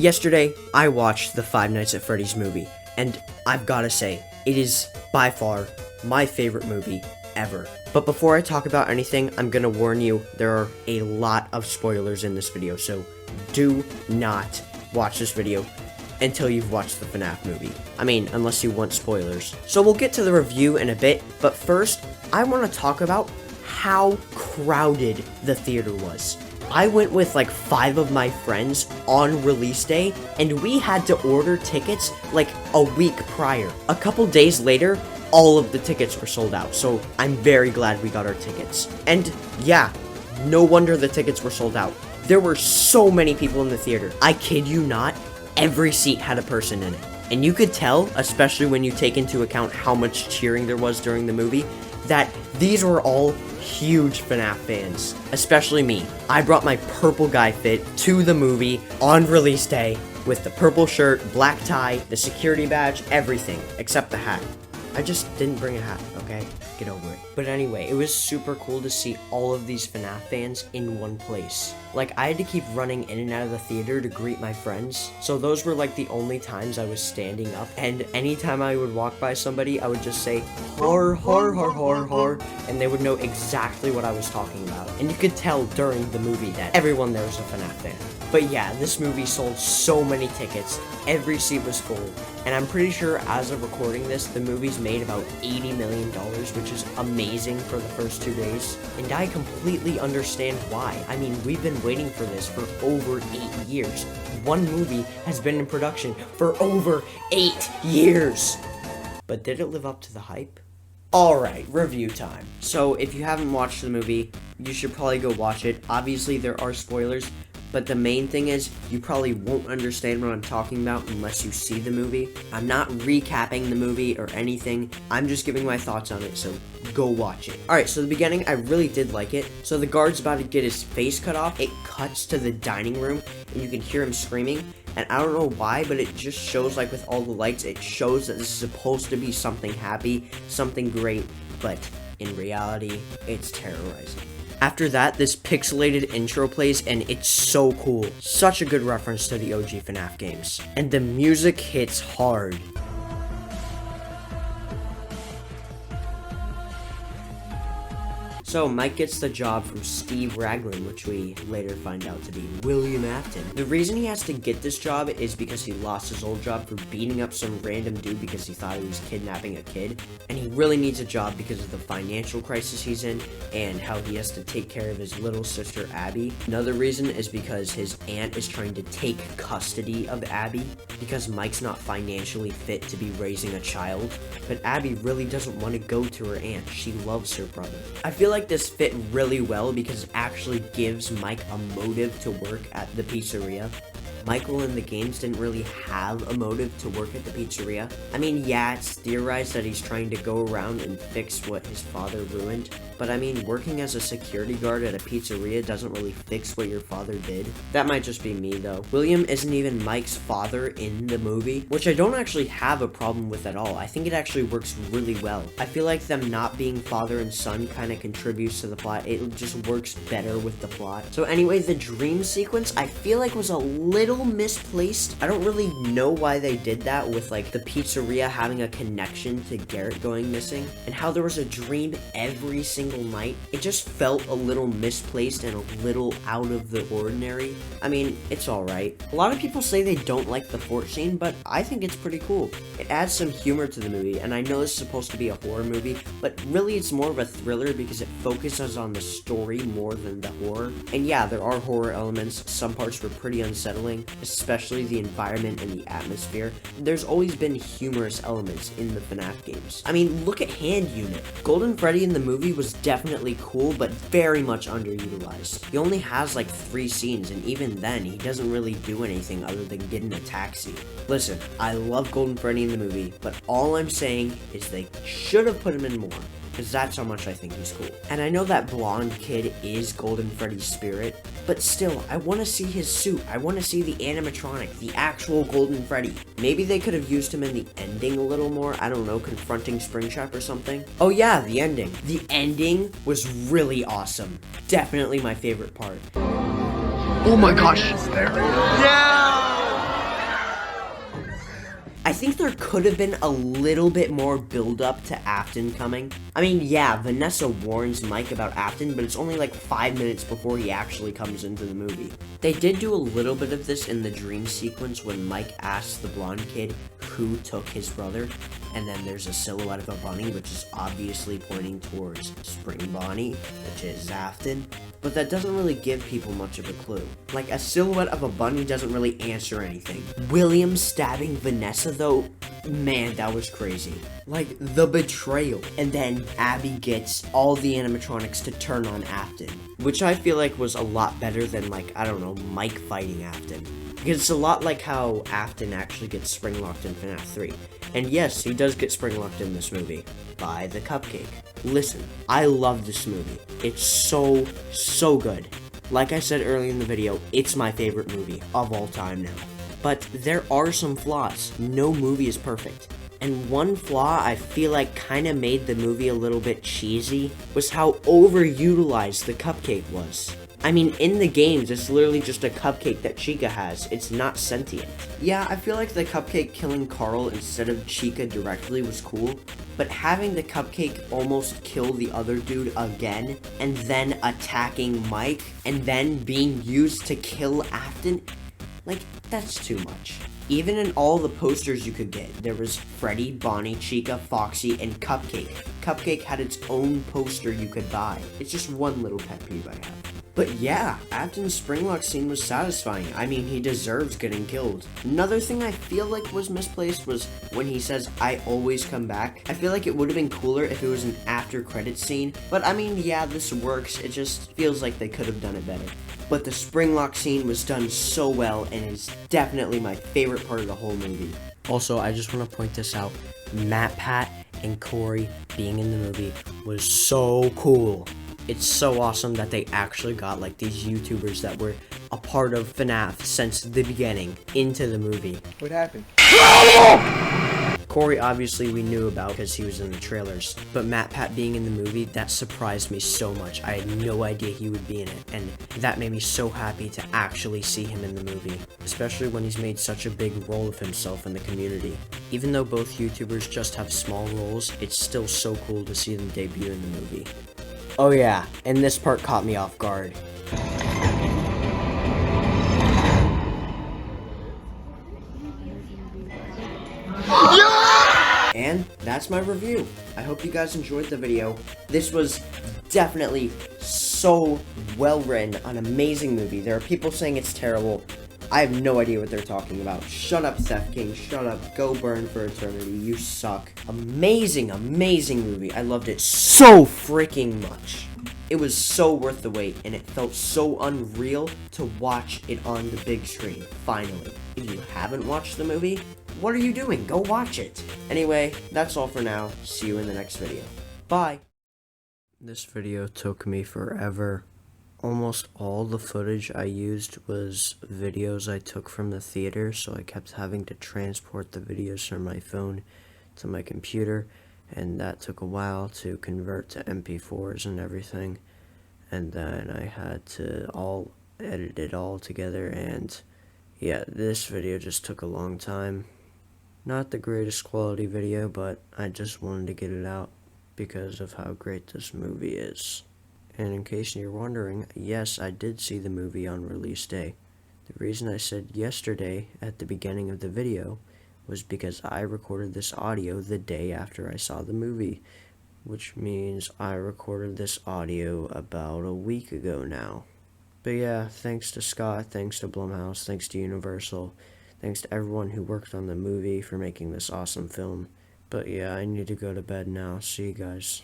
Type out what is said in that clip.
Yesterday, I watched the Five Nights at Freddy's movie, and I've gotta say, it is by far my favorite movie ever. But before I talk about anything, I'm gonna warn you, there are a lot of spoilers in this video, so do not watch this video until you've watched the FNAF movie. I mean, unless you want spoilers. So we'll get to the review in a bit, but first, I want to talk about how crowded the theater was. I went with like 5 of my friends on release day, and we had to order tickets like a week prior. A couple days later, all of the tickets were sold out, so I'm very glad we got our tickets. And yeah, no wonder the tickets were sold out. There were so many people in the theater. I kid you not, every seat had a person in it. And you could tell, especially when you take into account how much cheering there was during the movie, that these were all huge FNAF fans, especially me. I brought my purple guy fit to the movie on release day with the purple shirt, black tie, the security badge, everything, except the hat. I just didn't bring a hat, okay? Get over it. But anyway, it was super cool to see all of these FNAF fans in one place. Like, I had to keep running in and out of the theater to greet my friends, so those were like the only times I was standing up, and anytime I would walk by somebody, I would just say, har, har, har, har, har, and they would know exactly what I was talking about. And you could tell during the movie that everyone there was a FNAF fan. But yeah, this movie sold so many tickets, every seat was full, and I'm pretty sure as of recording this, the movie's made about $80 million, which is amazing for the first 2 days. And I completely understand why. I mean, we've been waiting for this for over 8 years. One movie has been in production for over 8 years. But did it live up to the hype? Alright, review time. So if you haven't watched the movie, you should probably go watch it. Obviously there are spoilers, but the main thing is, you probably won't understand what I'm talking about unless you see the movie. I'm not recapping the movie or anything, I'm just giving my thoughts on it, so go watch it. Alright, so the beginning, I really did like it. So the guard's about to get his face cut off, it cuts to the dining room, and you can hear him screaming. And I don't know why, but it just shows, like with all the lights, it shows that this is supposed to be something happy, something great, but in reality, it's terrorizing. After that, this pixelated intro plays, and it's so cool. Such a good reference to the OG FNAF games. And the music hits hard. So, Mike gets the job from Steve Raglan, which we later find out to be William Afton. The reason he has to get this job is because he lost his old job for beating up some random dude because he thought he was kidnapping a kid, and he really needs a job because of the financial crisis he's in and how he has to take care of his little sister Abby. Another reason is because his aunt is trying to take custody of Abby because Mike's not financially fit to be raising a child, but Abby really doesn't want to go to her aunt. She loves her brother. I feel like this fit really well because it actually gives Mike a motive to work at the pizzeria. Michael in the games didn't really have a motive to work at the pizzeria. I mean, yeah, it's theorized that he's trying to go around and fix what his father ruined, but I mean, working as a security guard at a pizzeria doesn't really fix what your father did. That might just be me, though. William isn't even Mike's father in the movie, which I don't actually have a problem with at all. I think it actually works really well. I feel like them not being father and son kind of contributes to the plot. It just works better with the plot. So anyway, the dream sequence, I feel like was a little misplaced. I don't really know why they did that with like the pizzeria having a connection to Garrett going missing and how there was a dream every single night. It just felt a little misplaced and a little out of the ordinary. I mean, it's alright. A lot of people say they don't like the fort scene, but I think it's pretty cool. It adds some humor to the movie, and I know it's supposed to be a horror movie, but really it's more of a thriller because it focuses on the story more than the horror. And yeah, there are horror elements. Some parts were pretty unsettling, especially the environment and the atmosphere. There's always been humorous elements in the FNAF games. I mean, look at Hand Unit. Golden Freddy in the movie was definitely cool, but very much underutilized. He only has like 3 scenes, and even then, he doesn't really do anything other than get in a taxi. Listen, I love Golden Freddy in the movie, but all I'm saying is they should have put him in more, because that's how much I think he's cool. And I know that blonde kid is Golden Freddy's spirit, but still, I want to see his suit. I want to see the animatronic, the actual Golden Freddy. Maybe they could have used him in the ending a little more. I don't know, confronting Springtrap or something. Oh yeah, the ending. The ending was really awesome. Definitely my favorite part. Oh my gosh, she's there. Yeah! there could have been a little bit more build up to Afton coming. I mean, yeah, Vanessa warns Mike about Afton, but it's only like 5 minutes before he actually comes into the movie. They did do a little bit of this in the dream sequence when Mike asks the blonde kid who took his brother, and then there's a silhouette of a bunny, which is obviously pointing towards Spring Bonnie, which is Afton. But that doesn't really give people much of a clue. Like, a silhouette of a bunny doesn't really answer anything. William stabbing Vanessa, though, man, that was crazy. Like, the betrayal. And then Abby gets all the animatronics to turn on Afton, which I feel like was a lot better than, like, I don't know, Mike fighting Afton. Because it's a lot like how Afton actually gets spring-locked in FNAF 3. And yes, he does get spring-locked in this movie by the cupcake. Listen, I love this movie. It's so good. Like I said earlier in the video, it's my favorite movie of all time now. But there are some flaws. No movie is perfect. And one flaw I feel like kind of made the movie a little bit cheesy was how overutilized the cupcake was. I mean, in the games, it's literally just a cupcake that Chica has. It's not sentient. Yeah, I feel like the cupcake killing Carl instead of Chica directly was cool, but having the cupcake almost kill the other dude again, and then attacking Mike, and then being used to kill Afton, like, that's too much. Even in all the posters you could get, there was Freddy, Bonnie, Chica, Foxy, and Cupcake. Cupcake had its own poster you could buy. It's just one little pet peeve I have. But yeah, Afton's springlock scene was satisfying. I mean, he deserves getting killed. Another thing I feel like was misplaced was when he says, "I always come back." I feel like it would have been cooler if it was an after credits scene. But I mean, yeah, this works. It just feels like they could have done it better. But the springlock scene was done so well and is definitely my favorite part of the whole movie. Also, I just want to point this out. Matt, Pat, and Corey being in the movie was so cool. It's so awesome that they actually got like these YouTubers that were a part of FNAF since the beginning into the movie. What happened? Corey obviously we knew about because he was in the trailers, but Matt Pat being in the movie, that surprised me so much. I had no idea he would be in it, and that made me so happy to actually see him in the movie, especially when he's made such a big role of himself in the community. Even though both YouTubers just have small roles, it's still so cool to see them debut in the movie. Oh yeah, and this part caught me off guard. And that's my review. I hope you guys enjoyed the video. This was definitely so well written, an amazing movie. There are people saying it's terrible. I have no idea what they're talking about. Shut up, Seth King. Shut up. Go burn for eternity. You suck. Amazing, amazing movie. I loved it so freaking much. It was so worth the wait, and it felt so unreal to watch it on the big screen, finally. If you haven't watched the movie, what are you doing? Go watch it. Anyway, that's all for now. See you in the next video. Bye. This video took me forever. Almost all the footage I used was videos I took from the theater, so I kept having to transport the videos from my phone to my computer, and that took a while to convert to MP4s and everything, and then I had to all edit it all together, and yeah, this video just took a long time. Not the greatest quality video, but I just wanted to get it out because of how great this movie is. And in case you're wondering, yes, I did see the movie on release day. The reason I said yesterday at the beginning of the video was because I recorded this audio the day after I saw the movie, which means I recorded this audio about a week ago now. But yeah, thanks to Scott, thanks to Blumhouse, thanks to Universal, thanks to everyone who worked on the movie for making this awesome film. But yeah, I need to go to bed now. See you guys.